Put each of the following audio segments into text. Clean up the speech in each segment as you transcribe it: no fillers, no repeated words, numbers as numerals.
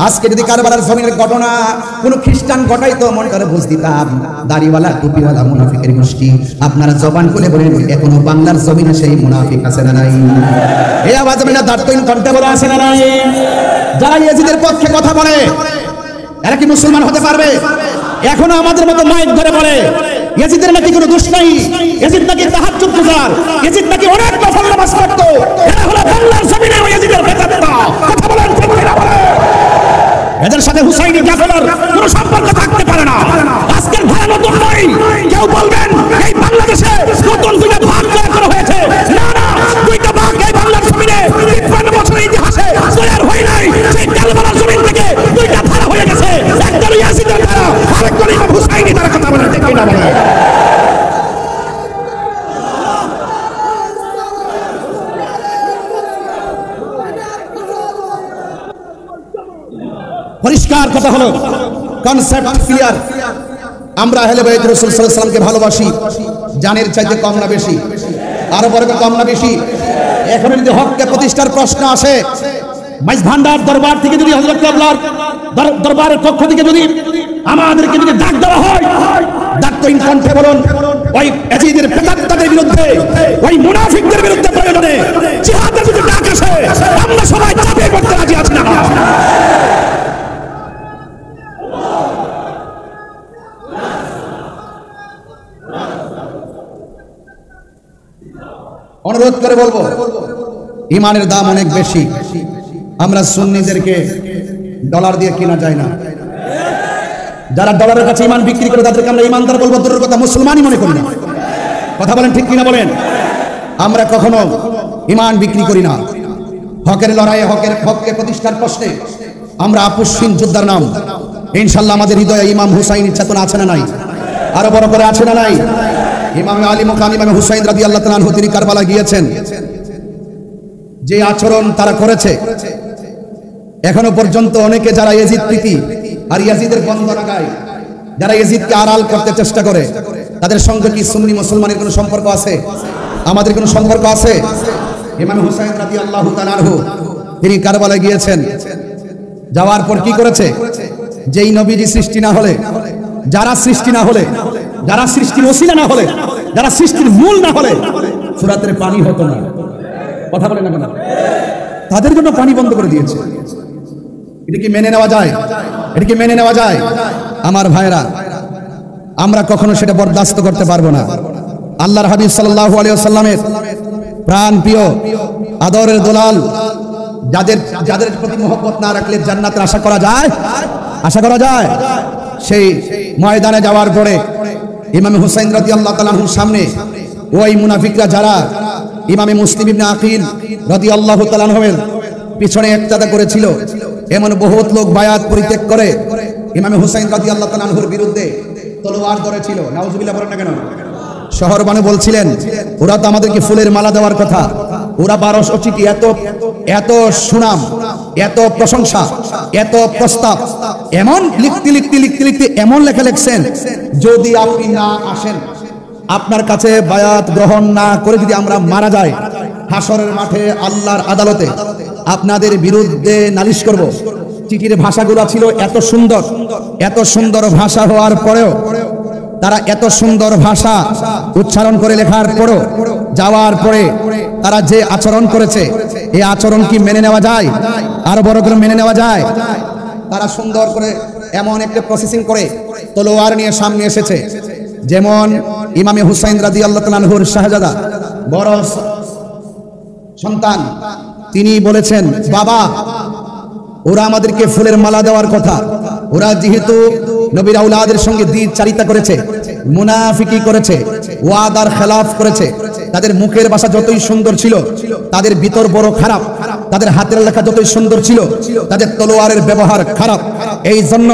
আজকে যদি কারবালার জমিনের ঘটনা কোন খ্রিস্টান ঘটাইতো মন করে বুঝ দিতাম দাড়িওয়ালা টুপিওয়ালা মুনাফিকের গোষ্ঠী। আপনারা জবান খুলে বলেন এখনো বাংলার জমিনে সেই মুনাফিক আছে না নাই? এই আওয়াজ মানে দাঁড়াইন কণ্ঠে বলা আছে না নাই? যারা ইয়াজিদের পক্ষে কথা বলে এরা কি মুসলমান হতে পারবে? এখনো আমাদের মতো মাইক ধরে বলে ইয়াজিদের নাকি কোনো দোষ নাই, ইয়াজিদ নাকি তাহাজ্জুদ গুজার, ইয়াজিদ নাকি অনেক নফল নামাজ পড়তো। এরা হলো বাংলার জমিনে ইয়াজিদের বেতাত্তা। কথা বলেন ঠিক কিনা বলেন? এদের সাথে হুসাইনি কাফেলার কোনো সম্পর্ক থাকতে পারে না। আজকের ধারা নতুন নয়। কেউ বলবেন এই বাংলাদেশে নতুন দুইটা ভাগ করা হয়েছে, না না, দুইটা ভাগ এই বাংলার জমিনে ৫৩ বছরের ইতিহাসে তৈরি হয় নাই। সেই কারবালার জমিন থেকে দুইটা ধারা হয়ে গেছে, একটা হলো ইয়াজিদের ধারা, আরেকটা হলো ইমাম হুসাইনি ধারা। কথা বলেন ঠিক কিনা বলেন? পরিষ্কার কথা হলো, কনসেপ্ট ক্লিয়ার। আমরা আহলে বাইত রাসূল সাল্লাল্লাহু আলাইহি ওয়াসাল্লামকে ভালোবাসি জানের চাইতে কম না বেশি? আরো বড় কম না বেশি? এখন যদি হককে প্রতিষ্ঠার প্রশ্ন আসে, মাইজ ভান্ডার দরবার থেকে যদি হযরত কেবলার দরবারের পক্ষ থেকে যদি আমাদেরকে যদি ডাক দেওয়া হয়, ডাক তো কণ্ঠে বলুন ওই ইয়াজিদের বেদাত্তাদের বিরুদ্ধে, ওই মুনাফিকদের বিরুদ্ধে প্রয়োজনে জিহাদের যদি ডাক আসে, আমরা সবাই চাপে পড়তে রাজি আছি না? অনুরোধ করে বলবো, ইমানের দাম অনেক বেশি। আমরা সুন্নিদেরকে ডলার দিয়ে কিনা যায় না। যারা ডলারের কাছে ইমান বিক্রি করে তাদেরকে আমরা ইমানদার বলবো, দূরের কথা মুসলমানই মনে করি না। কথা বলেন ঠিক কিনা বলেন? আমরা কখনো ইমান বিক্রি করি না। হকের লড়াইয়ে হককে প্রতিষ্ঠার প্রশ্নে আমরা আপুসহীন যোদ্ধার নাম। ইনশাআল্লাহ আমাদের হৃদয়ে ইমাম হুসাইনের চেতনা আছে না নাই? আরো বড় করে আছে না নাই? ইমাম আলী মুকাম ইমাম হুসাইন রাদিয়াল্লাহু তাআলা আনহু তিনি কারবালা গিয়েছেন, যে আচরণ তারা করেছে এখনো পর্যন্ত অনেকে যারা ইয়াজিদ প্রীতি আর ইয়াজিদের বন্দনা গায়, যারা ইয়াজিদকে আড়াল করতে চেষ্টা করে, তাদের সঙ্গে কি সুন্নি মুসলমানের কোনো সম্পর্ক আছে? আমাদের কোনো সম্পর্ক আছে? ইমাম হুসাইন রাদিয়াল্লাহু তাআলা আনহু তিনি কারবালায় গিয়েছেন, যাওয়ার পর কি করেছে? যেই নবীজি সৃষ্টি না হলে, যারা সৃষ্টি না হলে, যারা সৃষ্টির ওসিলা না হলে, যারা সৃষ্টির মূল না হলে ফুরাতের পানি হতো না। কথা বলেন না কেন? তাদের জন্য পানি বন্ধ করে দিয়েছে। এটা কি মেনে নেওয়া যায়? এটা কি মেনে নেওয়া যায়? আমার ভাইরা, আমরা কখনো সেটা বরদাস্ত করতে পারবো না। আল্লাহর হাবিব সাল্লাল্লাহু আলাইহি ওয়াসাল্লামের প্রাণ প্রিয় আদরের দুলাল, যাদের প্রতি মহব্বত না রাখলে জান্নাতের আশা করা যায়? আশা করা যায়? সেই ময়দানে যাওয়ার পরে ইমাম হুসাইন রাদিয়াল্লাহু তাআলা আনহুর সামনে ওই মুনাফিকরা যারা ইমামে মুসলিম ইবনে আকিল রাদিয়াল্লাহু তাআলা আনহুর পিছনে ইক্তাদা করেছিল, এমন বহুত লোক বায়াত পরিত্যাগ করে ইমামে হুসাইন রাদিয়াল্লাহু তাআলা আনহুর বিরুদ্ধে তলোয়ার ধরেছিল। নাউজুবিল্লাহ বলেন না কেন? শহর বানু বলছিলেন ওরা তো আমাদেরকে ফুলের মালা দেওয়ার কথা, ওরা 1200 চিঠি, এত সুনাম, এত প্রশংসা, এত প্রস্তাব, এমন লিখতে এমন লেখা লিখছেন, যদি আপনি না আসেন, আপনার কাছে বায়াত গ্রহণ না করে যদি আমরা মারা যাই, হাসরের মাঠে আল্লাহর আদালতে আপনাদের বিরুদ্ধে নালিশ করব। চিঠির ভাষাগুলো ছিল এত সুন্দর ভাষা হওয়ার পরেও, তারা এত সুন্দর ভাষা উচ্চারণ করে লেখার পরেও, যাওয়ার পরে তারা যে আচরণ করেছে, এই আচরণ কি মেনে নেওয়া যায়? আরো বড় করে মেনে নেওয়া যায়? তারা সুন্দর করে এমন একটা প্রসেসিং করে তলোয়ার নিয়ে সামনে এসেছে, যেমন ইমামে হুসাইন রাদিয়াল্লাহু তাআলা আনহুর শাহজাদা বড় সন্তান, তিনি বলেছেন, বাবা ওরা আমাদেরকে ফুলের মালা দেওয়ার কথা, ওরা যেহেতু নবীর আওলাদের সঙ্গে দ্বিচারিতা করেছে, মুনাফিকি করেছে, ওয়াদার খেলাফ করেছে, তাদের মুখের ভাষা যতই সুন্দর ছিল, তাদের ভিতর বড় খারাপ, তাদের হাতের লেখা যতই সুন্দর ছিল, তাদের তলোয়ারের ব্যবহার খারাপ। এই জন্য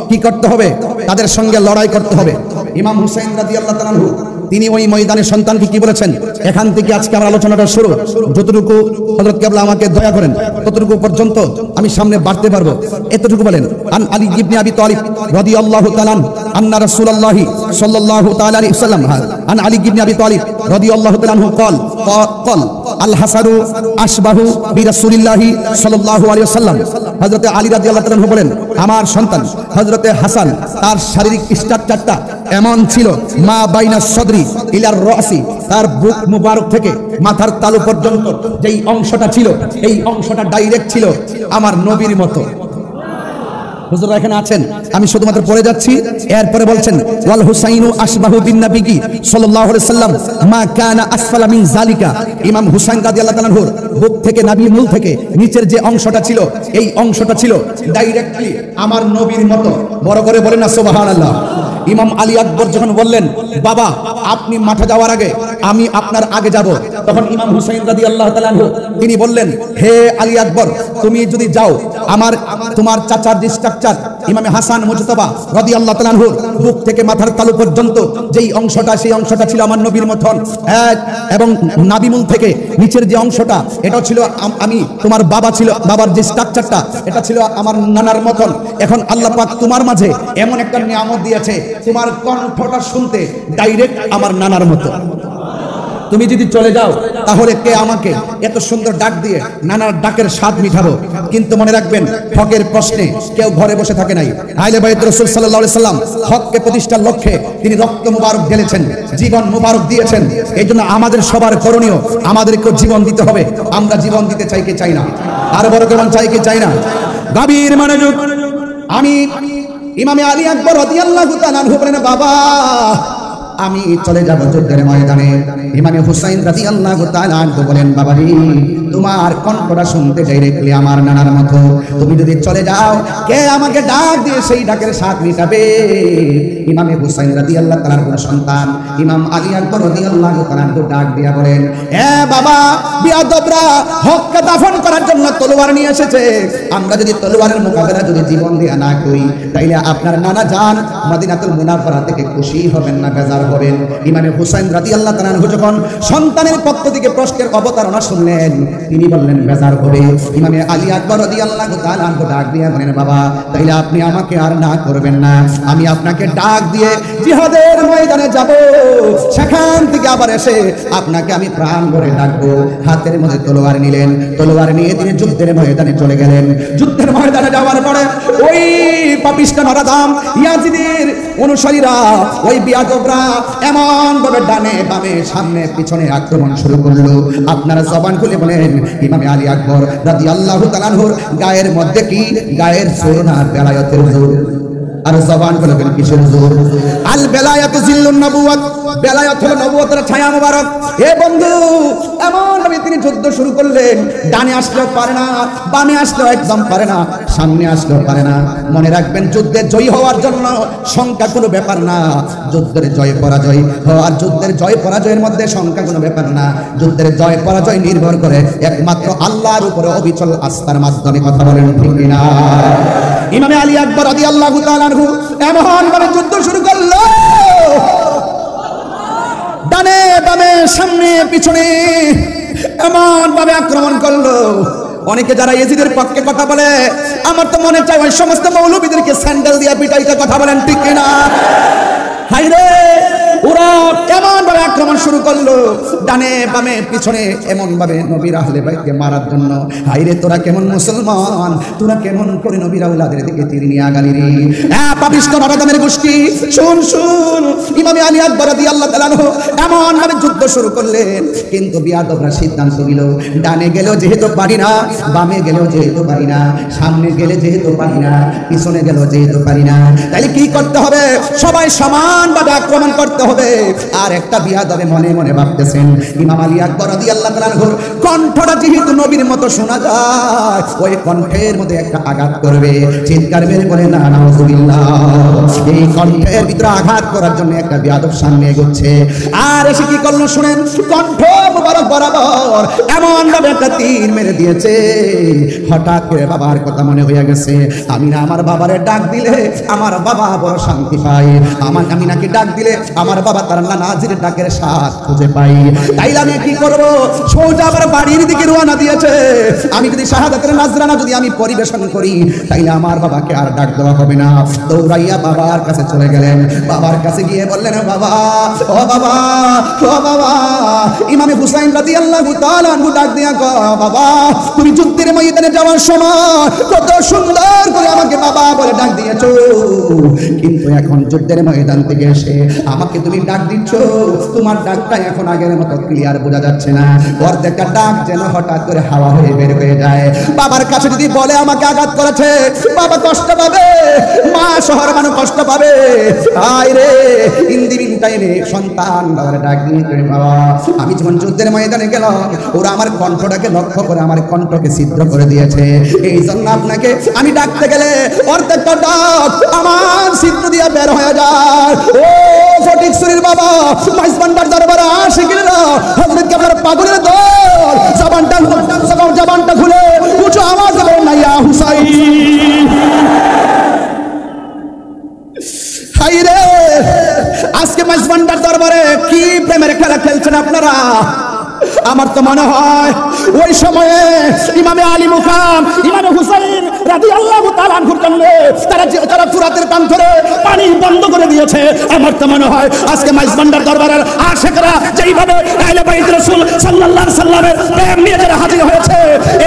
কি করতে হবে? তাদের সঙ্গে লড়াই করতে হবে। ইমাম হুসাইন রাদিয়াল্লাহু তাআলা আনহু তিনি ওই ময়দানের সন্তানকে কি বলেছেন? এখান থেকে আজকে আমার আলোচনাটা শুরু, যতটুকু হযরত কেবলা আমাকে দয়া করেন ততটুকু পর্যন্ত আমি সামনে বাড়তে পারবো, এতটুকু বলেন। আন আলী ইবনে আবি তালিব রাদিয়াল্লাহু তাআলা আন্না রাসূলুল্লাহ সাল্লাল্লাহু তাআলা আলাইহি ওয়াসাল্লাম, আন আলী ইবনে আবি তালিব রাদিয়াল্লাহু তাআলা আনহু قال الحسن أشبه برسول الله صلى الله عليه وسلم হযরত আলী রাদিয়াল্লাহু তাআলা আনহু বলেন আমার সন্তান হযরত হাসান তার শারীরিক স্ট্রাকচারটা এমন ছিল মা বাইনা সদরি ইলার রাসি তার বুক মুবারক থেকে মাথার তালু পর্যন্ত যেই অংশটা ছিল এই অংশটা ডাইরেক্ট ছিল আমার নবীর মতো। হুজুর এখানে আছেন, আমি শুধুমাত্র পড়ে যাচ্ছি। এরপরে বলছেন ওয়াল হুসাইনু আশবাহু বিন নবী সাল্লাল্লাহু আলাইহি সাল্লাম মা কানা আসফালা মিন যালিকা। ইমাম হুসাইন রাদিয়াল্লাহু তাআলা আনহুর বুক থেকে নাভির মূল থেকে নিচের যে অংশটা ছিল এই অংশটা ছিল ডাইরেক্টলি আমার নবীর মতো। বড় করে বলেন না সুবহানাল্লাহ। ইমাম আলী আকবর যখন বললেন বাবা আপনি মাঠে যাওয়ার আগে আমি আপনার আগে যাব, তখন ইমাম হুসাইন রাদিয়াল্লাহু তাআলা আনহু তিনি বললেন হে আলী আকবর তুমি যদি যাও তোমার চাচার যে স্ট্রাকচার ইমামে হাসান মুজতবা রাদিয়াল্লাহু তাআলা আনহু বুক থেকে মাথার তালু পর্যন্ত যেই অংশটা সেই অংশটা ছিল আমার নবীর মতন, এবং নাভিমূল থেকে নিচের যে অংশটা এটা ছিল আমি তোমার বাবার যে স্ট্রাকচারটা এটা ছিল আমার নানার মতন। এখন আল্লাহ পাক তোমার মাঝে এমন একটা নিয়ামত দিয়েছে তোমার কণ্ঠটা শুনতে ডাইরেক্ট আমার নানার মতো। তুমি যদি চলে যাও তাহলে কে আমাকে এত সুন্দর ডাক দিয়ে নানার ডাকের স্বাদ মিটাবো। কিন্তু মনে রাখবেন হকের প্রশ্নে কেউ ঘরে বসে থাকে নাই। আহলে বাইত রাসূল সাল্লাল্লাহু আলাইহি সাল্লাম হককে প্রতিষ্ঠার লক্ষ্যে তিনি রক্ত মুবারক ঢেলেছেন, জীবন মুবারক দিয়েছেন। এইজন্য আমাদের সবার করণীয় আমাদেরকে জীবন দিতে হবে। আমরা জীবন দিতে চাই কি চাই না? আর বড় কেমন চাই কি চাই না? গভীর মনোযোগ। আমি ইমামে আলী আকবর রাদিয়াল্লাহু তাআলা আনহু বলেন বাবা আমি চলে যাব যুদ্ধের ময়দানে। ইমামে হুসাইন রাদিয়াল্লাহু তাআলা আনহু বলেন বাবাজি তোমার কণ্ঠটা শুনতে ডাইরেক্টলি আমার নানার মতো। তুমি যদি চলে যাও কে আমাকে ডাক দিয়ে সেই ডাকের স্বাদ মিটাবে? ইমামে হুসাইন রাদিয়াল্লাহু তাআলার কোন সন্তান ইমাম আলী আকবর রাদিয়াল্লাহু তাআলা আনহু ডাক দিয়া বলেন এ বাবা বিয়াদবরা হককে দাফন করার জন্য তলোয়ার নিয়ে এসেছে। আমরা যদি তলোয়ারের মোকাবেলা যদি জীবন দিয়ে না করি তাইলে আপনার নানা জান মদিনাতুল মুনাওয়ারা থেকে খুশি হবেন না বেজার হবেন। ইমামে হুসাইন রাদিয়াল্লাহু তাআলা আনহু যখন সন্তানের পক্ষ থেকে প্রশ্নের অবতারণা শুনলেন তিনি বললেন বেজার হবে। ইমামে আলী আকবর রাদিয়াল্লাহু তাআলা আনহু ডাক দিয়ে বলেন বাবা তাইলে আপনি আমাকে আর না করবেন না, আমি আপনাকে ডাক দিয়ে জিহাদের ময়দানে যাব, সেখান থেকে আবার এসে আপনাকে আমি প্রাণ ভরে ডাকবো। হাতের মধ্যে তলোয়ার নিলেন, তলোয়ার নিয়ে তিনি যুদ্ধের ময়দানে চলে গেলেন। যুদ্ধের ময়দানে যাওয়ার পরে ওই পাপিষ্ঠ নরাদাম ইয়াজিদের অনুসারীরা ওই বিয়াদবরা এমন ভাবে ডানে বামে সামনে পিছনে আক্রমণ শুরু করলো। আপনারা জবান খুলে বলেন ইমামে আলী আকবর রাদিয়াল্লাহু তাআলা আনহুর গায়ের মধ্যে কি গায়ের জোর না বেলায়েতের জোর? আর জবান খুলে বলেন কিসের জোর? আল বেলায়াতু জিল্লুন নবুওয়াত, বেলায়েত হলো নবুয়তের ছায়া মোবারক। হে বন্ধু এমন ভাবে তিনি যুদ্ধ শুরু করলেন, ডানে আসলেও পারে না, বামে আসলেও একদম পারে না, সামনে আসলেও পারে না। মনে রাখবেন যুদ্ধে জয়ী হওয়ার জন্য সংখ্যা কোনো ব্যাপার না, যুদ্ধের জয় পরাজয় হওয়ার যুদ্ধের জয় পরাজয়ের মধ্যে সংখ্যা কোনো ব্যাপার না। যুদ্ধের জয় পরাজয় নির্ভর করে একমাত্র আল্লাহর উপরে অবিচল আস্থার মাধ্যমে। কথা বলেন ঠিক কিনা? ইমামে আলী আকবর রাদিয়াল্লাহু তাআলা আনহু এমন ভাবে যুদ্ধ শুরু করলো, ডানে বামে সামনে পিছনে এমন ভাবে আক্রমণ করলো। অনেকে যারা ইয়াজিদের পক্ষে কথা বলে আমার তো মনে চায় ওই সমস্ত মৌলবীদেরকে স্যান্ডেল দিয়ে পিটাইতে। কথা বলেন ঠিক কিনা? হায়রে ওরা এমন ভাবে আক্রমণ শুরু করলো ডানে বামে পিছনে এমন ভাবে নবীর আহলে বাইতকে মারার জন্য। হায়রে তোরা কেমন মুসলমান, তোরা কেমন করে নবীর আওলাদের দিকে তীর নিয়ে আগালি রে? হ্যাঁ পাপিষ্ঠ নরদামের গোষ্ঠী শুন শুন। ইমামে আলী আকবর রাদিয়াল্লাহু তাআলা আনহু এমন ভাবে যুদ্ধ শুরু করলেন, কিন্তু বিয়াদবরা সিদ্ধান্ত নিল ডানে গেলেও যেহেতু পারি না, বামে গেলেও যেহেতু পারি না, সামনে গেলে যেহেতু পারি না, পিছনে গেলেও যেহেতু পারি না, তাইলে কি করতে হবে? সবাই সমানভাবে আক্রমণ করতে হবে। আর একটা বিয়াদবে মনে মনে ভাবতেছেন ইমাম আলী আকবর রাদিয়াল্লাহু তাআলা আনহুর কণ্ঠটা যেহেতু নবীর মতো শোনা যায়, ওই কণ্ঠের মধ্যে একটা আঘাত করবে। চিৎকার মেরে বলে না নাউযুবিল্লাহ। এই কণ্ঠের ভিতরে আঘাত করার জন্য একটা বিয়াদব সামনে এগোচ্ছে। আর এসে কি করলো শুনেন, কণ্ঠ মুবারক বরাবর এমন ভাবে একটা তীর মেরে দিয়েছে। হঠাৎ করে বাবার কথা মনে হয়ে গেছে, আমি না আমার বাবারে ডাক দিলে আমার বাবা বড় শান্তি পায়, আমি নাকি ডাক দিলে আমার বাবা তার নানাজির ডাকের স্বাদ খুঁজে পাই। তাইলে আমি কি করব? সোজা আবার বাড়ির দিকে রওনা দিয়েছে। আমি যদি শাহাদাতের নাজরানা যদি আমি পরিবেশন করি তাইলে আমার বাবাকে আর ডাক দেওয়া হবে না। দৌড়াইয়া বাবার কাছে চলে গেলেন। বাবার কাছে গিয়ে বললেন, বাবা, ও বাবা, ও বাবা। ইমামে হুসাইন রাদিয়াল্লাহু তাআলা আনহু ডাক দিয়া কয়, বাবা তুমি যুদ্ধের ময়দানে যাওয়ার সময় কত সুন্দর করে আমাকে বাবা বলে ডাক দিয়েছো, কিন্তু এখন যুদ্ধের ময়দান থেকে এসে আমাকে তুমি ডাক দিচ্ছ, তোমার ডাকটা এখন আগের মতো ক্লিয়ার বোঝা যাচ্ছে না। অর্ধেকটা ডাক যেন হঠাৎ করে হাওয়া হয়ে বের হয়ে যায়। বাবার কাছে যদি বলে আমাকে আঘাত করেছে, বাবা কষ্ট পাবে, মা শহর মানুষ কষ্ট পাবে। আয় রে ইন্দিবিন টাইমে সন্তান বাবার ডাক দিয়ে, বাবা আমি যখন যুদ্ধের ময়দানে গেলাম ওরা আমার কণ্ঠটাকে লক্ষ্য করে আমার কণ্ঠকে ছিদ্র করে দিয়েছে, এই জন্য আপনাকে আমি ডাকতে গেলে অর্ধেকটা ডাক আমার ছিদ্র দিয়ে বের হয়ে যায়। ও ফটিকছড়ির বাবা মাইজবান্ডার দরবারে আসে গেল হযরত কেবলার পাগলের দল, জবানটা খুলে উঁচু আওয়াজ বলেন না, ইয়া হুসাইন। হায়রে আজকে মাইজবান্ডার দরবারে কি প্রেমের খেলা খেলছেন আপনারা। আমার তো মনে হয় ওই সময়ে ইমামে আলী মুকাম ইমামে হুসাইন রাদিয়াল্লাহু তাআলা আনহুর জন্য তারা ফুরাতের কান ধরে পানি বন্ধ করে দিয়েছে। আমার তো মনে হয় আজকে মাইজবান্ডার দরবারের আশিকরা যেইভাবে আহলে বাইত রাসূল সাল্লাল্লাহু আলাইহি সাল্লামের প্রেম নিয়ে যারা হাজির হয়েছে,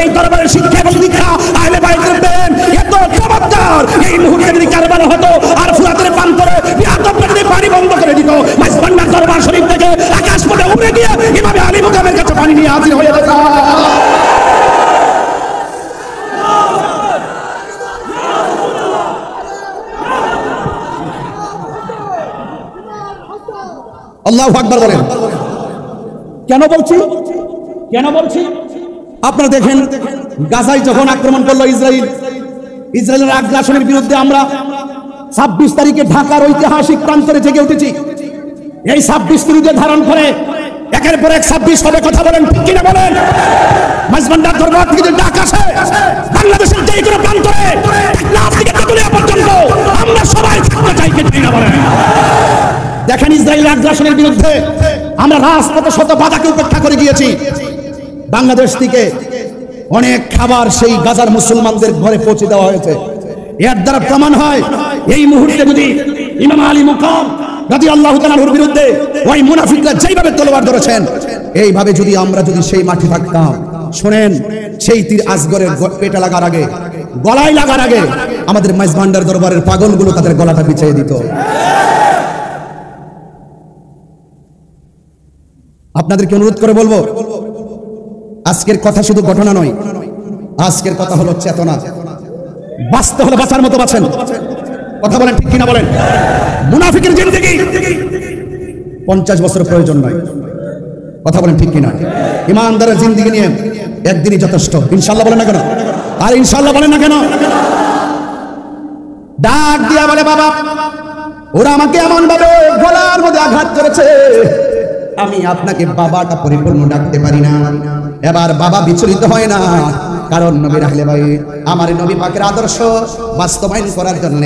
এই দরবারের শিক্ষা এবং দীক্ষা আহলে বাইতের প্রেম এত চমৎকার, এই মুহূর্তে যদি কারবালা হতো আর ফুরাতের কান ধরে যদি পানি বন্ধ করে দিত, মাইজবান্ডার দরবার শরীফ থেকে আকাশ পথে উড়ে গিয়ে ইমামে আলী মুকামের কাছে পানি নিয়ে হাজির হয়ে যেত। আল্লাহু আকবার বলেন। কেন বলছি আপনারা দেখেন, গাজায় যখন আক্রমণ করলো ইসরায়েলের আগ্রাসনের বিরুদ্ধে আমরা 26 তারিখে ঢাকার ঐতিহাসিক প্রান্তরে জেগে উঠেছি। এই 26 তারিখে ধারণ করে একের পর এক 26 হবে, কথা বলেন ঠিক কিনা বলেন। মাইজবান্ডার দরবার থেকে যে ডাক আসে বাংলাদেশের যে কোনো প্রান্তরে টেকনাফ থেকে তেতুলিয়া পর্যন্ত আমরা সবাই থাকতে চাই, কি না বলেন। দেখেন ইসরায়েলের আগ্রাসনের বিরুদ্ধে আমরা রাজপথে শত বাধাকে উপেক্ষা করে গিয়েছি। বাংলাদেশ থেকে অনেক খাবার সেই গাজার মুসলমানদের ঘরে পৌঁছে দেওয়া হয়েছে। এর দ্বারা প্রমাণ হয় এই মুহূর্তে যদি ইমাম আলী মুকাম রাদিয়াল্লাহু তাআলার বিরুদ্ধে ওই মুনাফিকরা যেইভাবে তলোয়ার ধরেছেন, এইভাবে যদি আমরা সেই মাঠে থাকতাম, শুনেন সেই তীর আসগরের পেটে লাগার আগে, গলায় লাগার আগে আমাদের মাইজবান্ডার দরবারের পাগলগুলো তাদের গলাটা বিছিয়ে দিত। আপনাদেরকে অনুরোধ করে বলবো, আজকের কথা শুধু ঘটনা নয়, আজকের কথা হলো চেতনা। বাঁচতে হলে বাঁচার মতো বাঁচেন, কথা বলেন ঠিক কিনা বলেন। মুনাফিকের জিন্দেগি 50 বছর প্রয়োজন নয়, কথা বলেন ঠিক কিনা। ইমানদারের জিন্দেগি নিয়ে একদিনই যথেষ্ট। ইনশাআল্লাহ বলেন না কেন? আর ইনশাআল্লাহ বলেন না কেন? ডাক দিয়া বলে, বাবা ওরা আমাকে এমন ভাবে গলার মধ্যে আঘাত করেছে, আমি আপনাকে বাবাটা পরিপূর্ণ ডাকতে পারি না। এবার বাবা বিচলিত হয় না, কারণ নবীর আহলে বাইত আমার নবী পাকের আদর্শ বাস্তবায়ন করার জন্য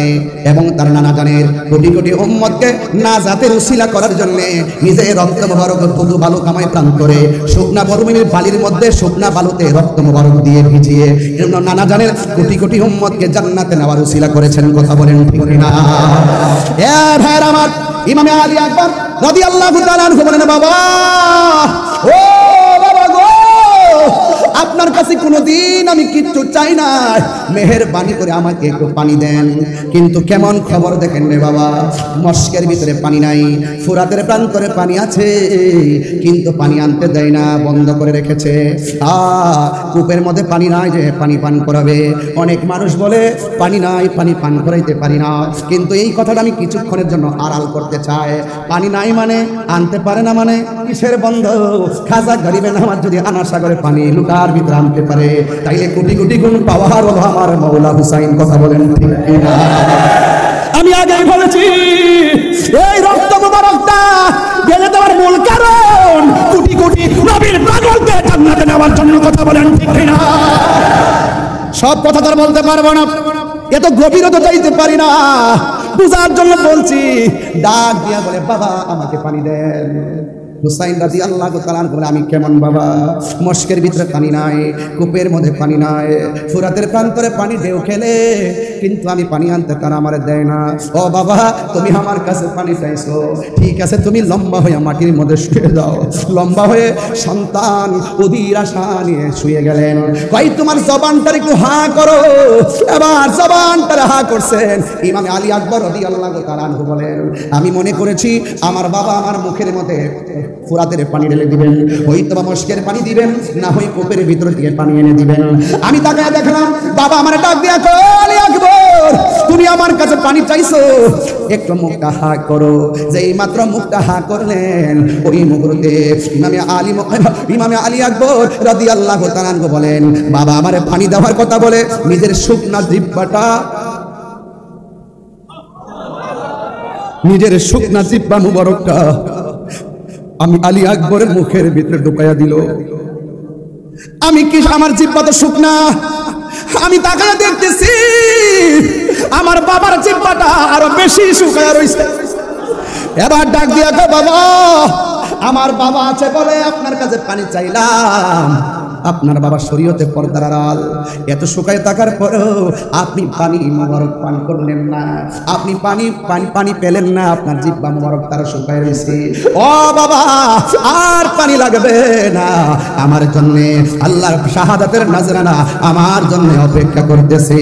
এবং তার নানা জানের কোটি কোটি উম্মতকে নাজাতের উসিলা করার জন্য নিজের রক্ত মোবারক বধু বালু কামাই প্রাণ করে শুকনা মরুভূমির বালির মধ্যে শুকনা বালুতে রক্ত মোবারক দিয়ে ভিজিয়ে নানা জানের কোটি কোটি উম্মতকে জান্নাতে নেওয়ার উসিলা করেছেন, কথা বলেন ঠিক না? এ ভাইরা আমার, ইমামে আলী আকবর রাদিয়াল্লাহু তাআলা আনহু বলেন, বাবা ও বাবা গো, আপনার কাছে কোনোদিন আমি কিচ্ছু চাই না, মেহেরবানি করে আমাকে একটু পানি দেন। কিন্তু কেমন খবর দেখেন রে বাবা, মস্কের ভিতরে পানি নাই, ফুরাতের প্রান্তরে পানি আছে, কিন্তু পানি আনতে দেয় না, বন্ধ করে রেখেছে। কূপের মধ্যে পানি নাই যে পানি পান করাবে। অনেক মানুষ বলে পানি নাই, পানি পান করাইতে পারি না, কিন্তু এই কথাটা আমি কিছুক্ষণের জন্য আড়াল করতে চাই। পানি নাই মানে আনতে পারে না মানে কিসের বন্ধ? খাজা গরিবে নামাজ যদি আনা সাগরে পানি লুকার ভিতরে আনতে পারে, তাইলে কোটি কোটি গুণ পাওয়ার হলো আমার মাওলা হুসাইন, কথা বলেন ঠিক না? আমি আগেই বলেছি, এই রক্ত মুবারকটা গেলে দেওয়ার মূল কারণ কোটি কোটি নবীর পাগলকে জান্নাতে নেওয়ার জন্য, কথা বলেন ঠিক না? সব কথা তো বলতে পারবো না, এত গভীরতা চাইতে পারি না। বুঝার জন্য বলছি। ডাক দিয়া বলে বাবা আমাকে পানি দেন। হুসাইন রাদিয়াল্লাহু তাআলা বলে আমি কেমন বাবা, মস্কের ভিতরে পানি নাই, কূপের মধ্যে পানি নাই, ফুরাতের প্রান্তরে পানি ঢেউ খেলে, কিন্তু আমি পানি আনতে তারা আমারে দেয় না। ও বাবা তুমি আমার কাছে পানি চাইছো, ঠিক আছে তুমি লম্বা হয়ে মাটির মধ্যে শুয়ে যাও। লম্বা হয়ে সন্তান অধীর আশা নিয়ে শুয়ে গেলেন। কই তোমার জবানটা একটু হা করো। এবার জবানটা হা করছেন। ইমাম আলী আকবর রাদিয়াল্লাহু তাআলা বলেন আমি মনে করেছি আমার বাবা আমার মুখের মধ্যে ফুরাতের পানি ঢেলে দিবেন, হয়তো বা মস্কের পানি দিবেন, না হয় কূপের ভিতর থেকে পানি এনে দিবেন। আমি তাকায় দেখলাম বাবা আমার ডাক দিয়া কয় আলী আকবর তুমি আমার কাছে পানি চাইছো, একটু মুখটা হা করো। যেই মাত্র মুখটা হা করলেন ওই মুহূর্তে ইমামে আলী আকবর রাদিয়াল্লাহু তাআলা বলেন বাবা আমারে পানি দেওয়ার কথা বলে নিজের শুকনা জিহ্বা মুবারকটা আমি আলী আকবরের মুখের ভিতরে ঢুকাইয়া দিল। আমি কি আমার জিহ্বা তো শুকনা, আমি তাকায়া দেখতেছি আমার বাবার জিহ্বাটা আরো বেশি শুকায়া রইছে। এবার ডাক দিয়া কয় বাবা আমার বাবা আছে বলে আপনার কাছে পানি চাইলাম, আপনার বাবা শরীয়তে পর্দার আড়াল, এত শুকায় থাকার পরেও আপনি পানি মোবারক পান করলেন না, আপনি পানি পেলেন না, আপনার জিহ্বা মোবারক তারা শুকায় রয়েছে। ও বাবা আর পানি লাগবে না, আমার জন্য আল্লাহর শাহাদাতের নজরানা আমার জন্য অপেক্ষা করতেছে।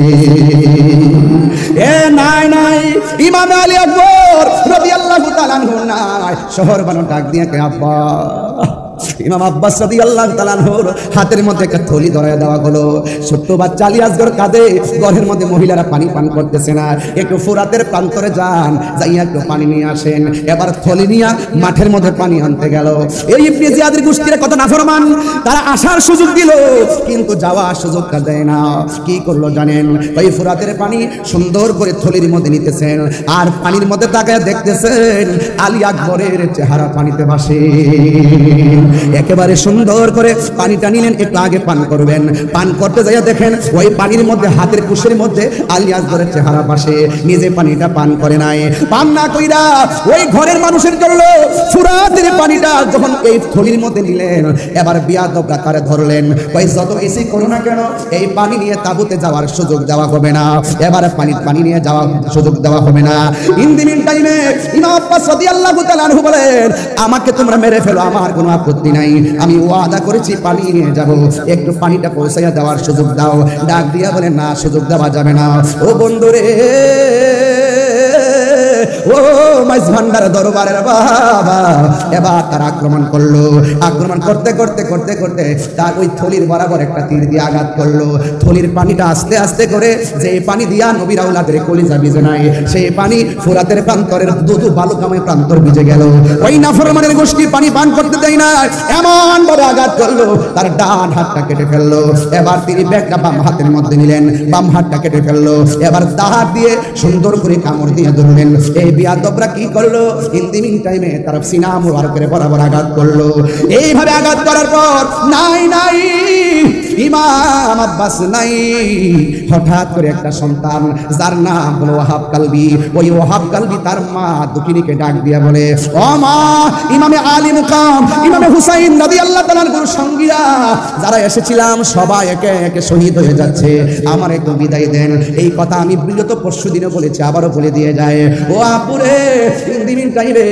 নাই ইমাম আলী আকবর রাদিয়াল্লাহু তাআলা আনহু নাই, শহর বানো ডাক দিয়ে কে আব্বা। ইমাম আব্বাস রাদিয়াল্লাহু তাআলা আনহুর হাতের মধ্যে একটা থলি ধরায় দেওয়া হলো। ছোট্ট বাচ্চা আলী আসগর কাঁদে, ঘরের মধ্যে মহিলারা পানি পান করতেছে না, একটু ফুরাতের প্রান্তরে যান, যাইয়া একটু পানি নিয়ে আসেন। এবার থলি নিয়ে মাঠের মধ্যে পানি আনতে গেল। এই ইবনে জিয়াদের গোষ্ঠীর কত নাফরমান, তারা আসার সুযোগ দিল কিন্তু যাওয়ার সুযোগটা দেয় না। কি করলো জানেন? ওই ফুরাতের পানি সুন্দর করে থলির মধ্যে নিতেছেন আর পানির মধ্যে তাকায় দেখতেছেন আলী আকবরের চেহারা পানিতে ভাসে। একেবারে সুন্দর করে পানিটা নিলেন, একটু আগে পান করবেন, পান করতে যাইয়া দেখেন ওই পানির মধ্যে হাতের কুশের মধ্যে আলী আকবরের চেহারা পাশে, নিজে পানিটা পান করে নাই। পান না কইরা ওই ঘরের মানুষের জন্য ফুরাতের পানিটা যখন এই থলির মধ্যে নিলেন, এবার বিয়াদবরা তারে ধরলেন, কই যত এসি করো না কেন এই পানি নিয়ে তাবুতে যাওয়ার সুযোগ দেওয়া হবে না, এবারে পানি নিয়ে যাওয়ার সুযোগ দেওয়া হবে না। ইন দি মিন টাইমে ইমাম আব্বাস রাদিয়াল্লাহু তাআলা আনহু বলেন আমাকে তোমরা মেরে ফেলো, আমার কোনো আপত্তি নাই, আমি ওয়াদা করেছি পানি নিয়ে যাব, একটু পানিটা পৌঁছাইয়া দেওয়ার সুযোগ দাও। ডাক দিয়া বলে না সুযোগ দেওয়া যাবে না। ও বন্ধুরে, ও মাইজ ভান্ডার দরবারের বাবা, এবার তার আক্রমণ করলো। আক্রমণ করতে করতে করতে করতে তার ওই থলির বরাবর একটা তীর দিয়ে আঘাত করলো। থলির পানিটা আস্তে আস্তে করে যে পানি দিয়া নবীর আওলাদের কলিজা ভিজে নাই, সেই পানি ফুরাতের প্রান্তরের দুধু বালুকাময় প্রান্তর ভিজে গেল। ওই নাফরমানের গোষ্ঠী পানি পান করতে দেয় না, এমন ভাবে আঘাত করলো তার ডান হাতটা কেটে ফেললো। এবার তিনি ব্যাগটা বাম হাতের মধ্যে নিলেন, বাম হাতটা কেটে ফেললো। এবার দাহাত দিয়ে সুন্দর করে কামড় দিয়ে ধরলেন। এই বিয়াদবরা কি করলো? ইন দি মিন টাইমে তার সিনা মুবারকের বরাবর আঘাত করলো। এইভাবে আঘাত করার পর নাই ইমাম আব্বাস নাই, হঠাৎ করে একটা সন্তান যার নাম হলো ওয়াহাব কালবি, ওই ওয়াহাব কালবি তার মা দুখিনীকে ডাক দিয়া বলে ও মা, ইমামে আলী মুকাম ইমামে হুসাইন রাদিয়াল্লাহু তাআলার গুরু সঙ্গীরা যারা এসেছিলাম সবাই একে একে শহীদ হয়ে যাচ্ছে, আমার একটু বিদায় দেন। এই কথা আমি বিগত পরশুদিনও বলেছি, আবারও বলে দিয়ে যায়। ও আপুরে, ইন্দিমিন টাইমে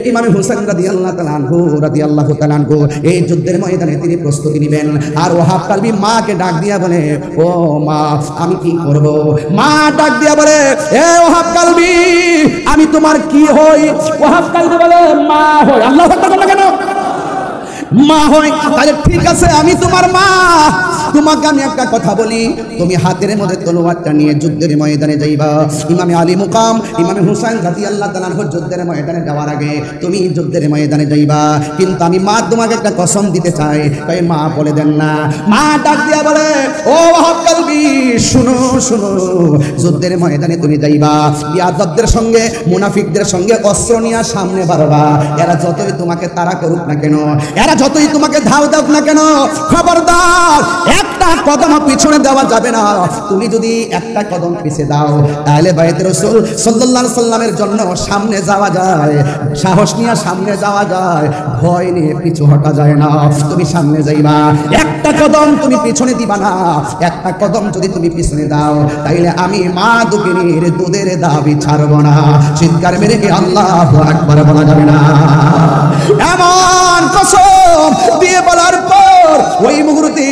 ইমামে হুসাইন রাদিয়াল্লাহু তাআলা আনহু এই যুদ্ধের ময়দানে তিনি প্রস্তুতি নেবেন। আর ওয়াহাব কালবি মাকে ডাক দিয়া বলে ও মা আমি কি করব? মা ডাক দিয়া বলে এ ওয়াহাব কালবি আমি তোমার কি হই? ওয়াহাব কালবি বলে মা হই। আল্লাহু আকবার কেন? মা হয় তাহলে ঠিক আছে আমি তোমার মা। তোমাকে আমি একটা কথা বলি, তুমি হাতের মধ্যে তলোয়ারটা নিয়ে যুদ্ধের ময়দানে যাইবা। ইমামে আলী মুকাম ইমামে হুসাইন রাদিয়াল্লাহু তাআলা আনহু যুদ্ধের ময়দানে যাওয়ার আগে তুমি যুদ্ধের ময়দানে যাইবা, কিন্তু আমি মা তোমাকে একটা কসম দিতে চাই। তাই মা বলে দেন না। মা ডাক দিয়া বলে ও ওয়াহাব কালবি শুনো শুনো, যুদ্ধের ময়দানে তুমি যাইবা, বিয়াদবদের সঙ্গে মুনাফিকদের সঙ্গে অস্ত্র নিয়ে সামনে বাড়বা। এরা যতই তোমাকে তাড়া করুক না কেন, এরা যতই তোমাকে ধাও দাও না কেন, খবরদার একটা একটা কদম পিছনে দেওয়া যাবে না। তুমি যদি একটা কদম পিছে দাও তাহলে বাইতে রাসূল সাল্লাল্লাহু আলাইহি সাল্লামের জন্য সামনে যাওয়া যায়, সাহস নিয়ে সামনে যাওয়া যায়, ভয় নিয়ে পিছু হটা যায় না। তুমি সামনে যাইবা, একটা কদম তুমি পিছনে দিবা না। একটা কদম যদি তুমি পিছনে দাও তাইলে আমি মা দুঃখিনীর দুধের দাবি ছাড়ব না। চিৎকার মেরে কি আল্লাহু আকবার বলা যাবে না? এমন কসম দিয়ে বলার পর ওই মুহূর্তে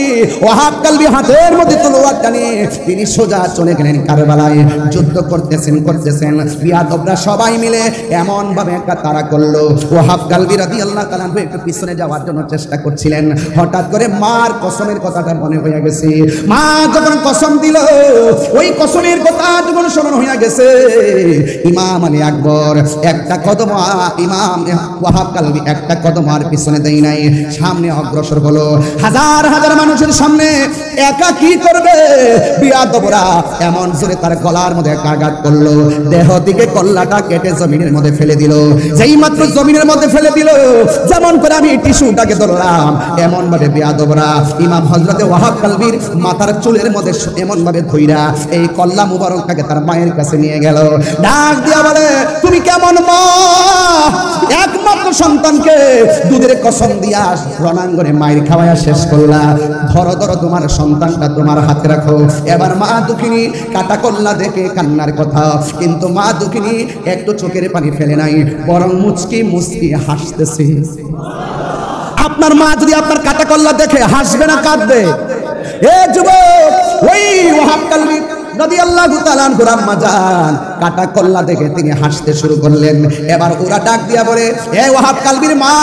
ওয়াহাব কালবি হাতের মধ্যে তলোয়ার টানে তিনি সোজা চলে গেলেন কারবালায়। যুদ্ধ করতেছেন বিয়াদবরা সবাই মিলে এমন ভাবে একটা তারা করলো। ওয়াহাব কালবি রাদিয়াল্লাহু তাআলা একটু পিছনে যাওয়ার জন্য চেষ্টা করছিলেন, হঠাৎ করে মার কসমের কথাটা মনে হয়ে গেছে। মা যখন কসম দিল, ওই কসমের কথা যখন স্মরণ হয়ে গেছে, ইমাম আলী আকবর একটা কদম, ইমাম ওয়াহাব কালবি একটা কদম আর পিছনে দেয় নাই, সামনে অগ্রসর হলো। হাজার হাজার মানুষের সামনে একা কি করবে? বিয়াদবরা এমন জোরে তার গলার মধ্যে আঘাত করলো, দেহ থেকে কল্লাটা কেটে জমিনের মধ্যে ফেলে দিল। যেই মাত্র জমিনের মধ্যে ফেলে দিল, যেমন করে আমি টিস্যুটাকে ধরলাম, এমন ভাবে বিয়াদবরা ইমাম হযরতে ওয়াহাব কালবির মাথার চুলের মধ্যে এমন ভাবে ধইরা এই কল্লা মুবারকটাকে তার মায়ের কাছে নিয়ে গেল। ডাক দিয়া বলে, তুমি কেমন মা? একমাত্র সন্তানকে দুধের কসম দিয়া রণাঙ্গনে মায়ের খাওয়ায়া শেষ করলা, ধরো ধরো তোমার সন্তানটা তোমার হাতে রাখো। এবার মা দুঃখিনী কাটা কল্লা দেখে কান্নার কথা, কিন্তু মা দুঃখিনী একটু চোখের পানি ফেলে নাই, বরং মুচকি মুচকি হাসতেছে। আপনার মা যদি আপনার কাটা কল্লা দেখে হাসবে না কাঁদবে? এ যুবক, ওই ওয়াহাব কালবি রাদিয়াল্লাহু তাআলা আনহুর আম্মা জান কাটা কল্লা দেখে তিনি হাসতে শুরু করলেন। এবার ওরা ডাক দিয়া বলে, এ ওয়াহাব কালবির মা,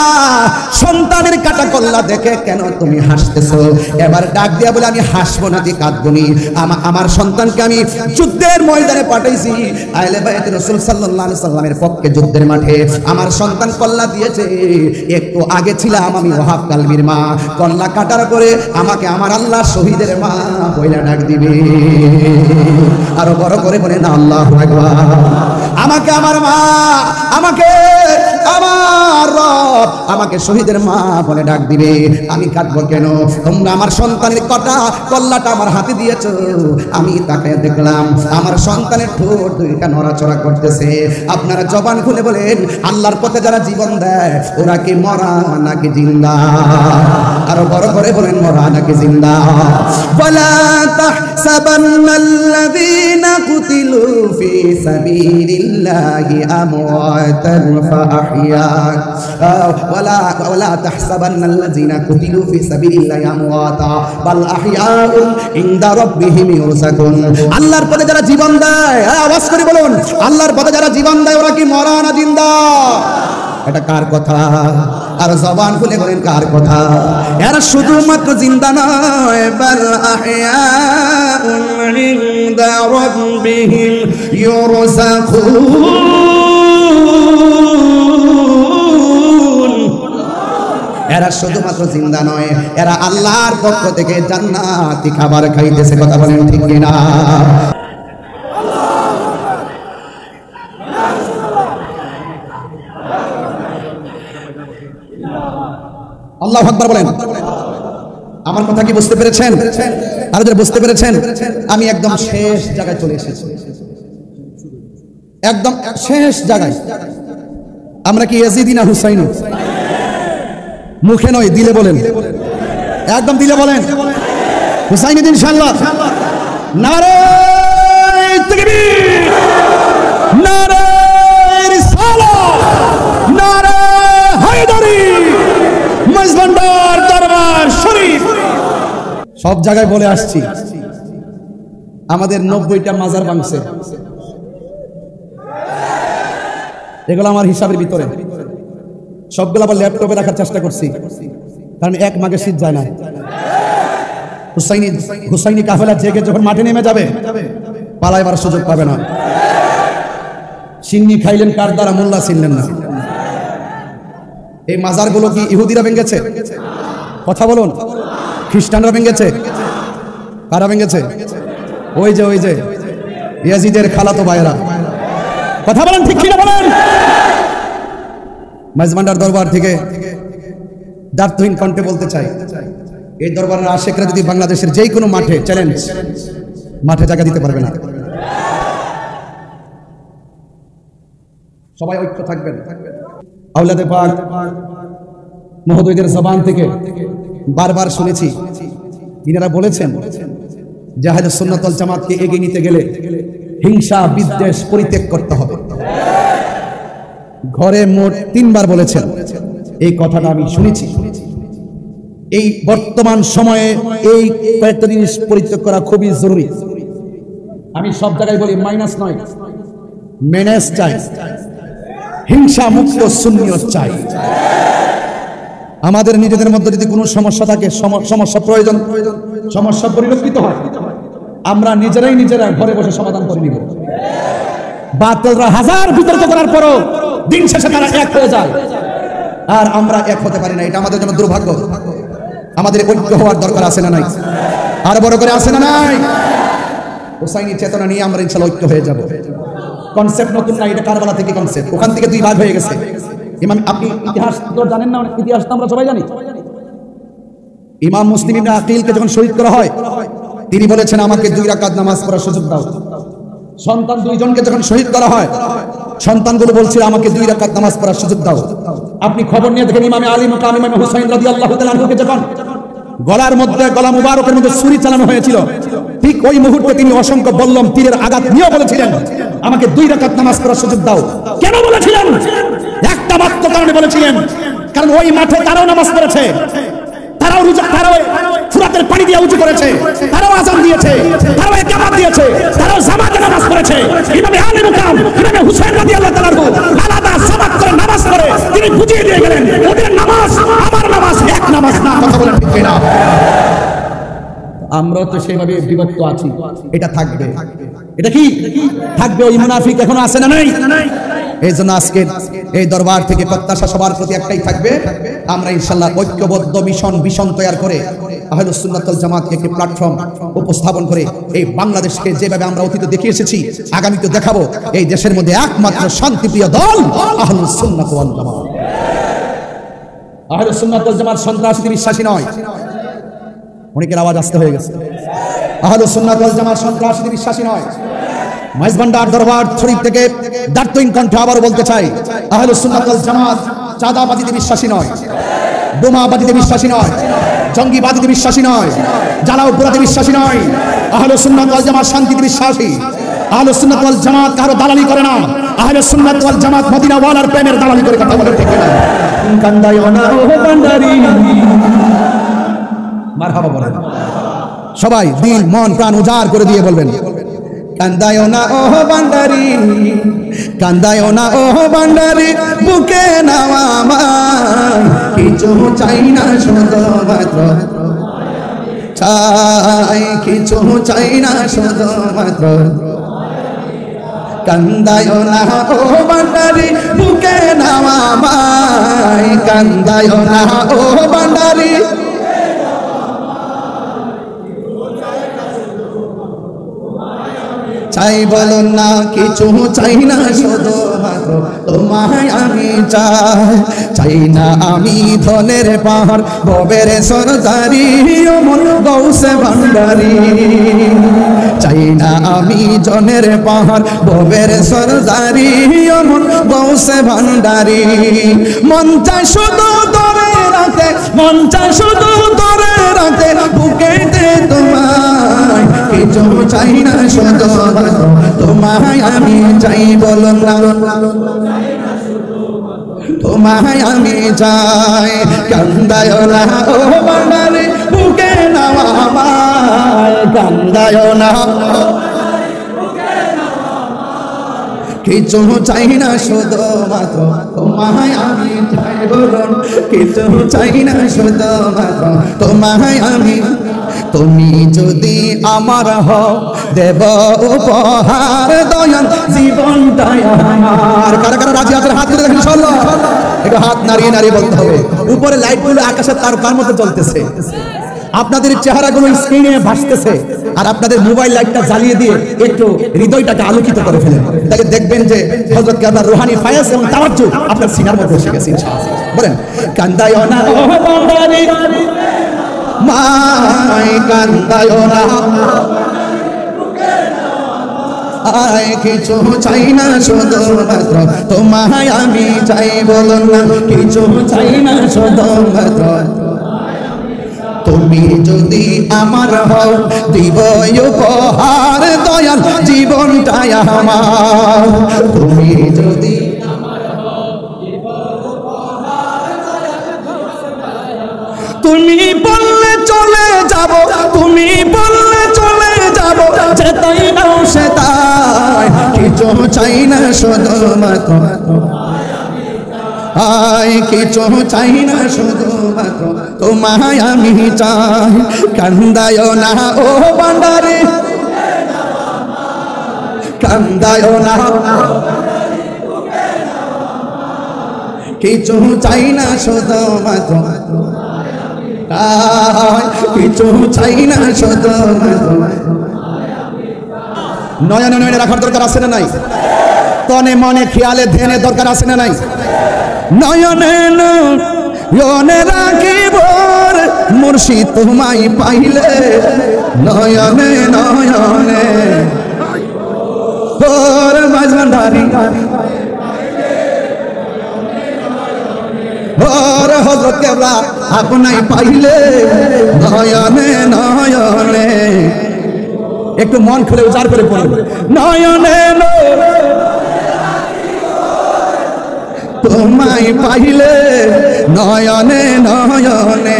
সন্তানের কাটা কল্লা দেখে কেন তুমি হাসতেছো? এবার ডাক দিয়া বলে, আমি হাসবো না যে কাঁদবো নি, আমার সন্তানকে আমি যুদ্ধের ময়দানে পাঠাইছি, আহলে বাইত রাসূল সাল্লাল্লাহু আলাইহি সাল্লামের পক্ষে যুদ্ধের মাঠে আমার সন্তান কল্লা দিয়েছে। একটু আগে ছিলাম আমি ওয়াহাব কালবির মা, কল্লা কাটার পরে আমাকে আমার আল্লাহ শহীদের মা বইলা ডাক দিবে। আরো বড় করে বলে না আল্লাহু আকবার। আমাকে আমার মা, আমাকে আমার রব আমাকে শহীদের মা বলে ডাক দিবে, আমি কাঁদবো কেন? তোমরা আমার সন্তানের কল্লাটা আমার হাতে দিয়েছো, আমি তাকে দেখলাম আমার সন্তানের ঠোঁট দুইটা নড়াচড়া করতেছে। আপনারা জবান খুলে বলেন, আল্লাহর পথে যারা জীবন দেয় ওরা কি মরা নাকি জিন্দা? আরো বড় করে বলেন, মরা নাকি জিন্দা? ওয়ালা তাহসাবান্নাল্লাযীনা কুতিলু ফি সাবিলিল্লাহি আমওয়াতান ফাআহইয়া ওয়ালা তাহসাবান্নাল্লাযীনা কুতিলু ফি সাবিলিল্লাহি আমওয়াতা বাল আহইয়াউন ইনদা রাব্বিহিম ইউরযাকুন। আল্লাহর পথে যারা জীবন দেয়, আওয়াজ করে বলুন, আল্লাহর পথে যারা জীবন দেয় ওরা কি মরা না জিন্দা? এটা কার কথা? আর জবান খুলে বলেন কার কথা? এরা শুধুমাত্র জিন্দা নয়, বাল আহইয়াউন ইনদা রাব্বিহিম ইউরযাকুন। এরা শুধুমাত্র জিন্দা নয়, এরা আল্লাহর পক্ষ থেকে জান্নাতি খাবার খাইতেছে। কথা বলেন ঠিক কিনা? আল্লাহু আকবার বলেন। আমার কথা কি বুঝতে পেরেছেন? আর যারা বুঝতে পেরেছেন, আমি একদম শেষ জায়গায় চলে এসেছি, একদম শেষ জায়গায়। আমরা কি ইয়াজিদি না হুসাইনি? মুখে নয়, দিলে বলেন, একদম দিলে বলেন হুসাইনি ইনশাআল্লাহ। নারে তাকবীর, নারে রিসালাত, নারে হায়দারি, মজভান্ডার দরবার শরীফ। সব জায়গায় বলে আসছি, আমাদের 90টা মাজার ভাঙছে। এগুলো আমার হিসাবের ভিতরে, সবগুলো আবার ল্যাপটপে রাখার চেষ্টা করছি, কারণ এক মাঘে শীত যায় না। হুসাইনি কাফেলা জেগে যখন মাঠে নেমে যাবে, পালাইবার সুযোগ পাবে না। সিন্নি খাইলেন কার দ্বারা? মোল্লা চিনলেন না। এই মাজারগুলো কি ইহুদিরা ভেঙেছে? কথা বলুন। খ্রিস্টানরা ভেঙেছে? কারা ভেঙেছে? ওই যে ইয়াজিদের খালাতো ভাইরা। কথা বলেন ঠিক কিনা বলেন? মেজবান্ডার দরবার থেকে দার্থহীন কণ্ঠে বলতে চাই, এই দরবারের আশেকরা যদি বাংলাদেশের যেই কোনো মাঠে চ্যালেঞ্জ, মাঠে জায়গা দিতে পারবে না। সবাই ঐক্য থাকবেন। আওলাদে পাক মহোদয়দের জবান থেকে বারবার শুনেছি, ইনারা বলেছেন যে আহলে সুন্নাত ওয়াল জামাতকে এগিয়ে নিতে গেলে হিংসা বিদ্বেষ পরিত্যাগ করতে হবে। ঘরে মোট 3 বার বলেছেন, এই কথাটা আমি শুনেছি। এই বর্তমান সময়ে এই কয়েকটা জিনিস পরিত্যাগ করা খুবই জরুরি। আমি সব জায়গায় বলি মাইনাস নয়, মেনেজ চাই, হিংসা মুক্ত সুন্নিয়ত চাই। আমাদের নিজেদের মধ্যে যদি কোনো সমস্যা থাকে, সমস্যা প্রয়োজন, সমস্যা পরিলক্ষিত হয়, আমরা নিজেরা ঘরে বসে সমাধান করে নিব। বাতিলরা হাজার বিতর্ক করার পরও দিন শেষে তারা এক হয়ে যায়, আর আমরা এক হতে পারি না। এটা আমাদের জন্য দুর্ভাগ্য। আমাদের ঐক্য হওয়ার দরকার আছে না নাই? আর বড় করে আছে না নাই? হুসাইনি চেতনা নিয়ে আমরা ইনশাআল্লাহ ঐক্য হয়ে যাব। কনসেপ্ট নতুন না, এটা কারবালা থেকে কনসেপ্ট, ওখান থেকে 2 ভাগ হয়ে গেছে। ইমাম, আপনি ইতিহাস তো জানেন না? ইতিহাস তো আমরা সবাই জানি। ইমাম মুসলিম ইবনে আকিলকে যখন শহীদ করা হয়, তিনি বলেছেন আমাকে 2 রাকাত নামাজ পড়ার সুযোগ দাও। সন্তান 2 জনকে যখন শহীদ করা হয়, সন্তানগুলো বলছিল আমাকে 2 রাকাত নামাজ পড়ার সুযোগ দাও। আপনি খবর নিয়ে দেখেন ইমামে আলী মুকাম ইমামে হুসাইন রাদিয়াল্লাহু তাআলা আনহুকে যখন গলার মধ্যে, গলা মুবারকের মধ্যে ছুরি চালানো হয়েছিল, ঠিক ওই মুহূর্তে তিনি অসংখ্য বল্লম তীরের আঘাত নিয়ে বলেছিলেন আমাকে 2 রাকাত নামাজ পড়ার সুযোগ দাও। কেন বলেছিলেন? একটা মাত্র কারণে বলেছিলেন, কারণ ওই মাঠে তারাও নামাজ পড়েছে, তারাও ফুরাতের পানি দিয়ে উঁচু করেছে, তারাও আযান দিয়েছে, তারাও ইকামত দিয়েছে, তারাও জামাতে নামাজ পড়েছে। ইমামে আলী মুকাম ইমামে হুসাইন রাদিয়াল্লাহু তাআলা আলাদা জামাত করে নামাজ পড়ে তিনি বুঝিয়ে দিয়ে গেলেন ওদের নামাজ আমার নামাজ এক নামাজ না। কথা বলেন ঠিক কিনা? আমরা তো সেভাবে বিভক্ত আছি, এটা থাকবে। এটা কি থাকবে? ওই মুনাফিক এখনো আছে না নাই? এই জন্য আজকে এই দরবার থেকে প্রত্যাশা সবার প্রতি একটাই থাকবে, আমরা ইনশাআল্লাহ ঐক্যবদ্ধ মিশন তৈরি করে আহলুস সুন্নাত ওয়াল জামাতকে একটি প্ল্যাটফর্ম উপস্থাপন করে এই বাংলাদেশকে যেভাবে আমরা অতীতে দেখে এসেছি আগামীতে দেখাবো এই দেশের মধ্যে একমাত্র শান্তিপ্রিয় দল আহলুস সুন্নাত ওয়াল জামাত। আহলুস সুন্নাত ওয়াল জামাত সন্ত্রাসীতে বিশ্বাসী নয়। অনেকের আওয়াজ আসতে হয়ে গেছে। আহলুস সুন্নাত ওয়াল জামাত সন্ত্রাসীতে বিশ্বাসী নয়। মাইজভান্ডার দরবার শরীফ থেকে দার্থহীন কণ্ঠে আবার বলতে চাই, আহলুস সুন্নাত ওয়াল জামাত চাঁদাবাজিতে বিশ্বাসী নয়, বোমাবাজিতে বিশ্বাসী নয়, জঙ্গিবাজিতে বিশ্বাসী নয়, জ্বালাও পোড়াতে বিশ্বাসী নয়। আহলুস সুন্নাত ওয়াল জামাত শান্তিতে বিশ্বাসী। আহলুস সুন্নাত ওয়াল জামাত কারো দালালি করে না। আহলুস সুন্নাত ওয়াল জামাত মদিনা ওয়ালার প্রেমের দালালি করে। কথা বলে ঠিক না? কান্দায় না ও ভান্ডারি, মারহাবা বলেন সবাই, দিল মন প্রাণ উজাড় করে দিয়ে বলবেন কান্দায় না ও ভান্ডারি, কান্দায় না ও ভান্ডারি, বুকে নাও আমার, কিছু চাই না শুধুমাত্র চাই, কিছু চাই না শুধুমাত্র কান্দায় না ও ভান্ডারি, বুকে নাও আমার, কান্দায় না ও ভান্ডারি। চাই বলুন না কিছু চাই না শুধুমাত্র তোমায় আমি চাই, চাই না আমি ধনের পাহাড় ভবের সরদারি অমর গৌসে ভান্ডারি, চাই না আমি জনের পাহাড় ভবের সরদারি অমর গৌসে ভান্ডারি। মন চাই শুধু ধরে রাখতে, মন চাই শুধু ধরে রাখতে বুকেতে তোমায়, কিছু চাই না শুধু তোমায় আমি চাই বলুন না তোমায় আমি চাই, কান্দায় না ও ভান্ডারি, বুকে নাও আমায়, কান্দায় না কিছু চাই না শুধুমাত্র তোমায় আমি চাই বলুন, কিছু চাই না শুধুমাত্র তোমায় আমি। তুমি যদি আমার হও দেব উপহার দয়াল জীবনটাই আমার। কারা কারা রাজি আছেন হাত তুলে দেখেন ইনশাআল্লাহ। একটু হাত নাড়িয়ে নাড়িয়ে বলতে হবে। উপরে লাইটগুলো আকাশের তারকার মতো জ্বলতেছে, আপনাদের চেহারাগুলো স্ক্রিনে ভাসতেছে, আর আপনাদের মোবাইল লাইটটা জ্বালিয়ে দিয়ে একটু হৃদয়টাকে আলোকিত করে ফেলেন, তাহলে দেখবেন যে হযরত কেবলা রুহানি ফায়াজ এবং তাওয়াজ্জুহ আপনার সিনার মধ্যে এসে গেছে ইনশাআল্লাহ। বলেন কান্দায় না ও ভান্ডারি, মাই কান্দায় না আয় কিছু চাই না শুধুমাত্র তোমায় আমি চাই বলো না কিছু চাই না শুধুমাত্র তুমি যদি আমার হও দিব উপহার দয়াল জীবনটাই আমার তুমি যদি তুমি বললে চলে যাব তুমি বললে চলে যাব যেতাই নাও সেটাই কিছু চাই না শুধুমাত্র আয় কিছু চাই না শুধুমাত্র তোমায় আমি চাই কান্দায় না ও ভান্ডারে কান্দায় না কিছু চাই না শুধুমাত্র কিছু চাই না শুধুমাত্র নয়নে নয়নে রাখার দরকার আছে না নাই তনে মনে খেয়ালে ধ্যানে দরকার আছে না নাই নয়নে নয়নে রাখিব মুর্শিদ তোমায় পাইলে নয়নে নয়নে তোর মাঝভান্ডারি ওর হযরত কেবলা আপনাই পাইলে নয়নে নয়নে একটু মন খুলে উচ্চার করে পড়ুন নয়নে তোমায় পাইলে নয়নে নয়নে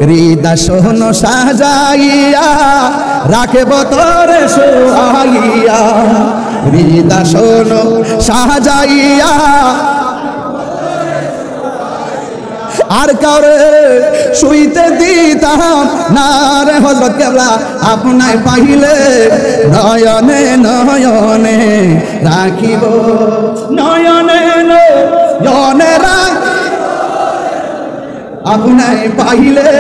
হৃদয় সোন সাজাইয়া রাখব তোরে সোহাইয়া হৃদয় সোন সাজাইয়া আর কাউরে শুইতে দিতাম না রে হযরত কেবলা আপনায় পাইলে নয়নে নয়নে রাখিব নয়নে নয়নে আপনায় পাইলে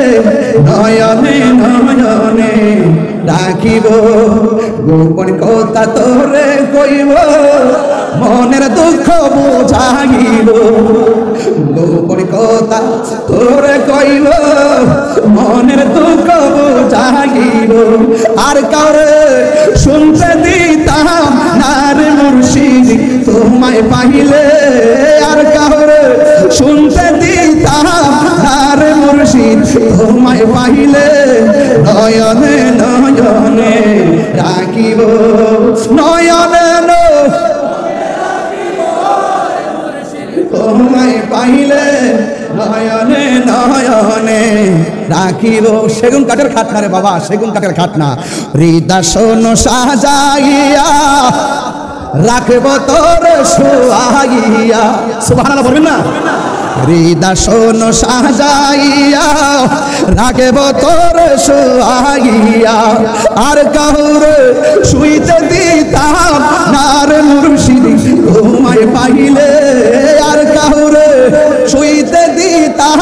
নয়নে নয়নে রাখিব গোপন কথা তোরে কইব মনের দুঃখ বুঝাইব গোপন কথা তোরে কইব মনের দুঃখ বুঝাইব আর কাউরে শুনতে দিতাম না রে মুর্শিদ তোমায় পাইলে আর কাউরে শুনতে দিতাম না রে মুর্শিদ তোমায় পাইলে নয়নে নয়নে রাখিব নয়নে তোমায় পাইলে নয়নে নয়নে রাখিব সেগুন কাঠের খাট না রে বাবা সেগুন কাঠের খাট না হৃদয় সোন সাজাইয়া রাখব তোর সোহাইয়া সুবহানাল্লাহ বলবেন না হৃদয় সোন সাজাইয়া রাখব তোর সোহাইয়া আর কাউরে শুইতে দিতাম না রে মুর্শিদ তোমায় পাইলে আর কাউরে শুইতে দিতাম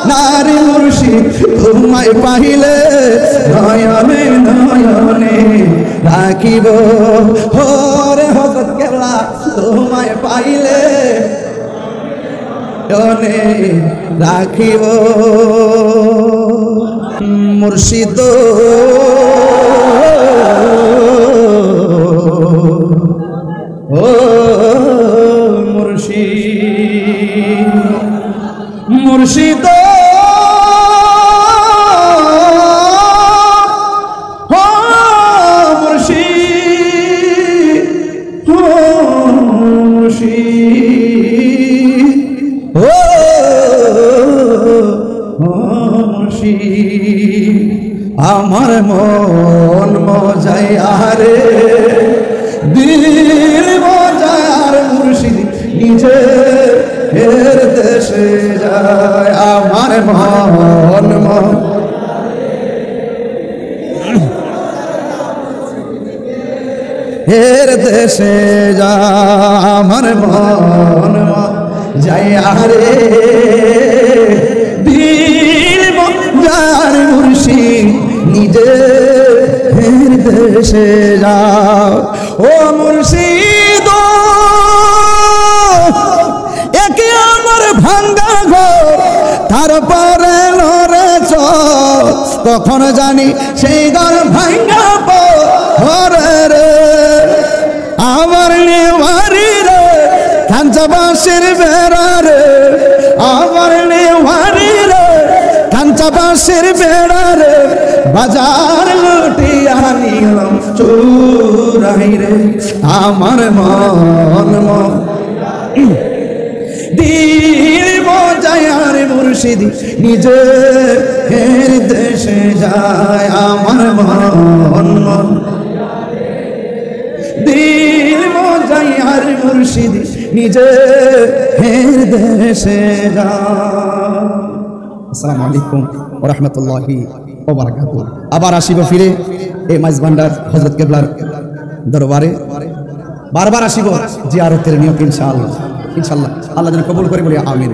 না রে মুর্শিদ তোমায় পাইলে নয়নে নয়নে রাখিব রে হযরত কেবলা তোমায় পাইলে নয়নে রাখিব মুর্শিদ ও মুর্শিদ মুর্শিদ আমার মন মজায় আরে দিল মজার মুর্শিদ নিজে এর দেশে যায় আমার মন এর দেশে যায় আমার মন যায় আরে দিল মজার মুর্শিদ নিজে দেশে যাও ও মুর্শিদ একে আমার ভাঙ্গা ঘর তারপরে লড়ে চল কখন জানি সেই ঘর ভাঙ্গা পড়ে রে আমার নেওয়ারি রে খাঞ্চা বাঁশের বেড়া রে আমার নেওয়ারি রে খাঞ্চা বাঁশের বেড়া রে বাজার লুটিয়া নিলাম চুরাই রে আমার মন দিল মজায়ার মুর্শিদি নিজে দেশে যায় আমার মন দিল মজায়ার মুর্শিদি নিজে দেশে যায়। আসসালামু আলাইকুম ওয়া রাহমাতুল্লাহি ওয়া বারাকাতুহু। আবার আসিব ফিরে এই মাইজ ভান্ডার হযরত কেবলার দরবারে বারবার আসিব জিয়ারতের নিয়ত ইনশাআল্লাহ। ইনশাআল্লাহ আল্লাহ যেন কবুল করে বলি আমিন।